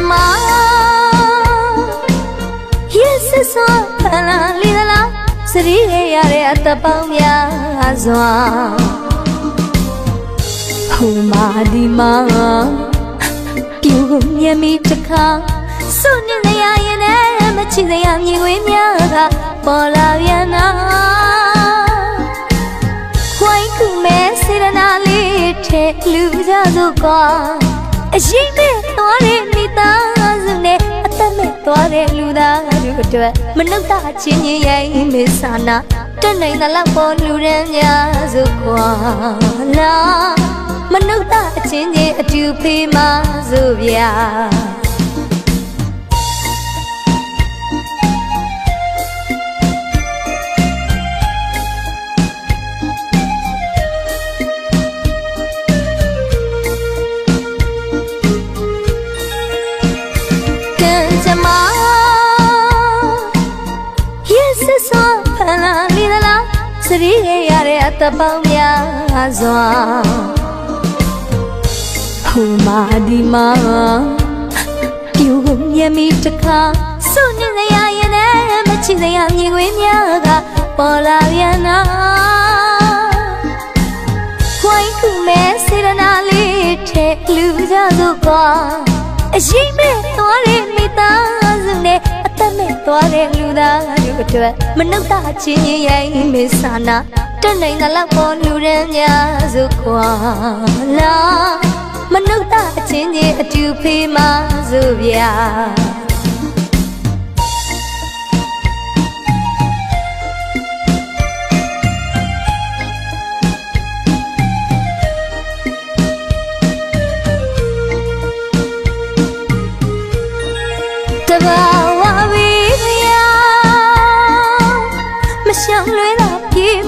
ma yes so la li la sri ya re atapang mya zwa hu ma di ma piu ko mya mi takha su ni la ya yin ne ma chi sa ya mi wei mya ga paw la yan na wai ku me sirana li the lu ja so kwaအရှိမဲ့သွားတဲ့မိသားစုနဲ့အသက်မဲ့သွားတဲ့လူသားတို့အတွက်မနှုတ်တာချင်းချင်းရိုင်းမေဆာနာတက်နိုင်သလောက်ပေါ်လူရန်များစုခွာလာမနှုတ်တာအချင်းချင်းအတူဖေးမဆိုဗျာစရီရရတဲ့အတပေါင်းများစွာဟိုမာဒီမာပြူကိုမြင်မိတခါစုညနေရရင်လည်းမချစ်စရာမြင်ခွင့်များကပေါ်လာပြန်နာဝိုင်းခုမဲစေရနာလေးထဲလူကြစို့ကွာအရှိမဲ့သွားတဲ့မိသားစုနဲ့အသက်မဲ့သွားတဲ့လူသားတို့အတွက်မနှုတ်တာချင်းရိုင်းမေဆာနာတက်နိုင်သလောက်ပေါ်လူရန်များစုခွာလာမနှုတ်တာချင်းချင်းအတူဖေးမဆိုဗျာ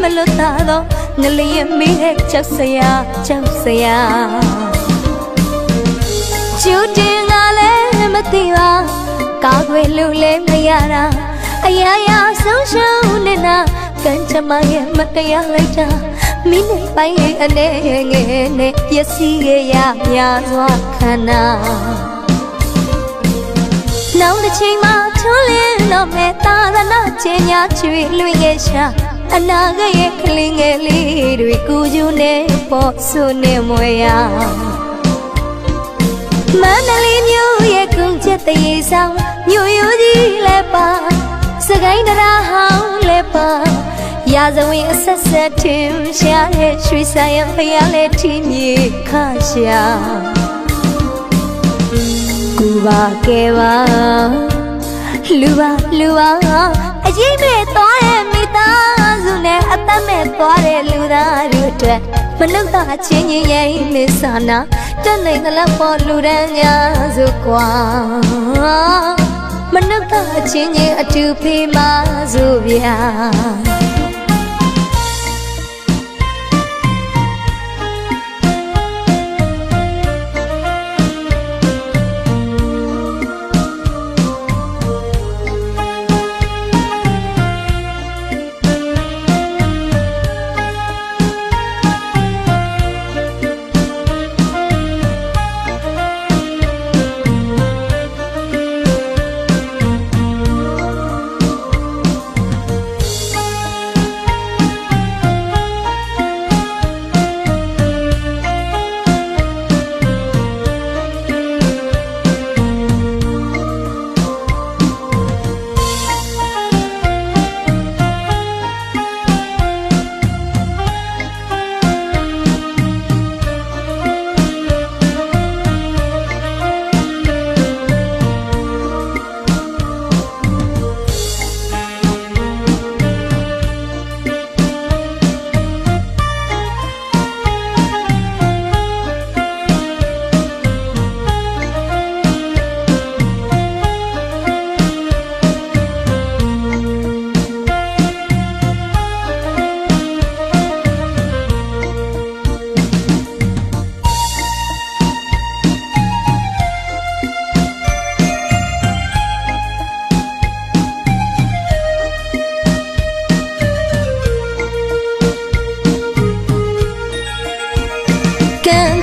မလွတ်တာတော့ငလျင်မိတဲ့ကြောက်စရာကျူတင်ကလည်းမသိပါကာကွယ်လို့လည်းမရတာအရာရာဆုံးရှုံးနေတာကံကြမ္မာရဲ့မတရားလိုက်တာမိနေပိုင်းရဲ့အနေငယ်နဲ့ပျက်စီးခဲ့ရများစွာခန္ဓာနောက်တစ်ချိန်မှထွန်းလင်းတော့မဲ့သာသနာချင်းညာချွေလွင်ရဲ့ရှာအနာဂတ်ရဲ့ကလေးငယ်လေးတွေကိုကျူနေပေါ်ဆုနေမွေရမန္တလေးမြို့ရဲ့ကုန်းချက်တရေဆောင်မြို့ရိုးကြီးလည်းပါစကိုင်းတရားဟောင်းလည်းပါရာဇဝင်အဆက်ဆက်ထင်ရှားတဲ့ရွှေဆိုင်ရဖျားလည်းထင်းမြေခရှာကူပါကဲပါလူပါအရေးမဲ့သွားတဲ့မိသားစုနဲ့အသက်မဲ့သွားတဲ့လူသားတို့အတွက်မနှုတ်တာချင်းချင်းရဲ့မေဆာနာတက်နိုင်သလောက်ပေါ်လူရန်များစုကွာမနှုတ်တာချင်းချင်းအတူဖေးမဆိုဗျာ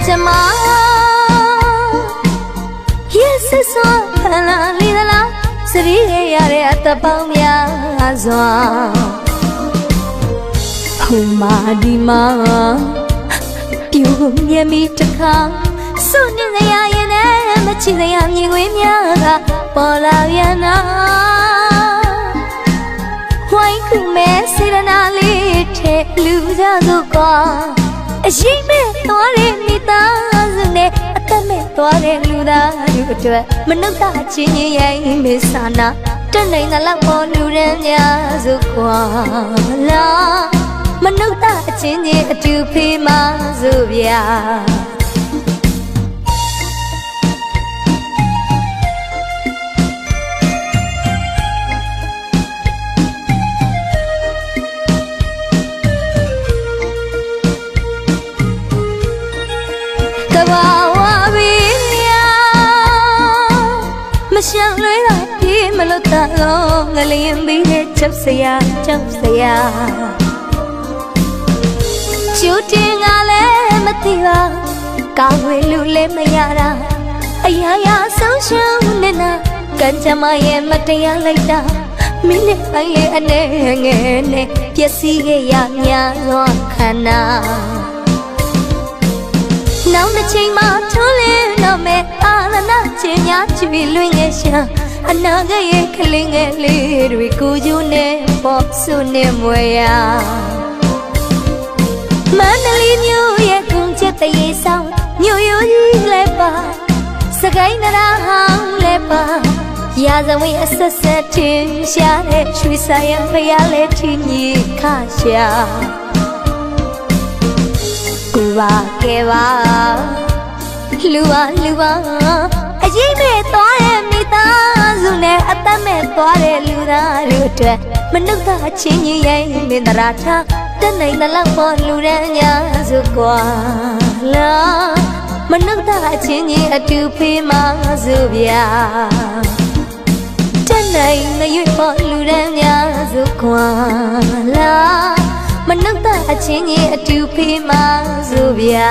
ကျမ yes so လာလီလာစရီးရရတဲ့အတပေါင်းများစွာဟိုမာဒီမာပြူမြမီတခါစွနေစရာရင်နဲ့မချစ်စရာမြင်ခွေးများကပေါ်လာပြန်နာဝိုင်းခုမဲ့စေရနာလေးထဲလူကြစို့ကွာအရှိမဲ့သွားတဲ့မိသားစုနဲ့အသက်မဲ့သွားတဲ့လူသားတို့အတွက်မနှုတ်တာချင်းရဲ့မေဆာနာတက်နိုင်တဲ့လောက်ပေါ်လူရန်များစို့ကွာလာမနှုတ်တာအချင်းချင်းအတူဖေးမစို့ဗျာရှောင်းလွဲတာပြေးမလို့တလုံးငလျင်ပြီးတဲ့ချက်စရာကြောက်စရာကျူတင်ကလည်းမသိပါကောင်းဝေလူလည်းမရတာအရာရာဆုံးရှုံးနေတာကံကြမ္မာရဲ့မတရားလိုက်တာမိနစ်ပိုင်းရဲ့အနေငယ်နဲ့ပျက်စီးခဲ့ရများစွာခန္ဓာနောက်တစ်ချိန်မှထုံးလင်းတော့မဲ့အာလနာချင်းများချီလွင်ငယ်ရှာအနာဂတ်ရဲ့ကလေးငယ်လေးတွေကိုယူနေပေါ်စုနေမွေရမန္တလေးမြို့ရဲ့ကုန်းချက်တရေဆောင်မြို့ရိုးကြီးလည်းပါစကိုင်းနရာဟောင်းလည်းပါရာဇဝင်အဆက်ဆက်ထင်ရှားတဲ့ရွှေဆိုင်ရဖျားလည်းထင်းကြီးခါရှာကိုပါကဲပါလူပါအရေးမဲ့သွားတဲ့မိသားစုနဲ့အသက်မဲ့သွားတဲ့လူသားတို့အတွက်မနှုတ်သားချင်းကြီးရဲ့မင်္ဂလာထားတက်နိုင်တဲ့လောက်ပေါ်လူရန်များစုကွာလာမနှုတ်သားချင်းကြီးအတူဖေးမစုဗျာတက်နိုင်ငရွေ့ပေါ်လူရန်များစုကွာလာမနှုတ်သားချင်းကြီးအတူဖေးမစုဗျာ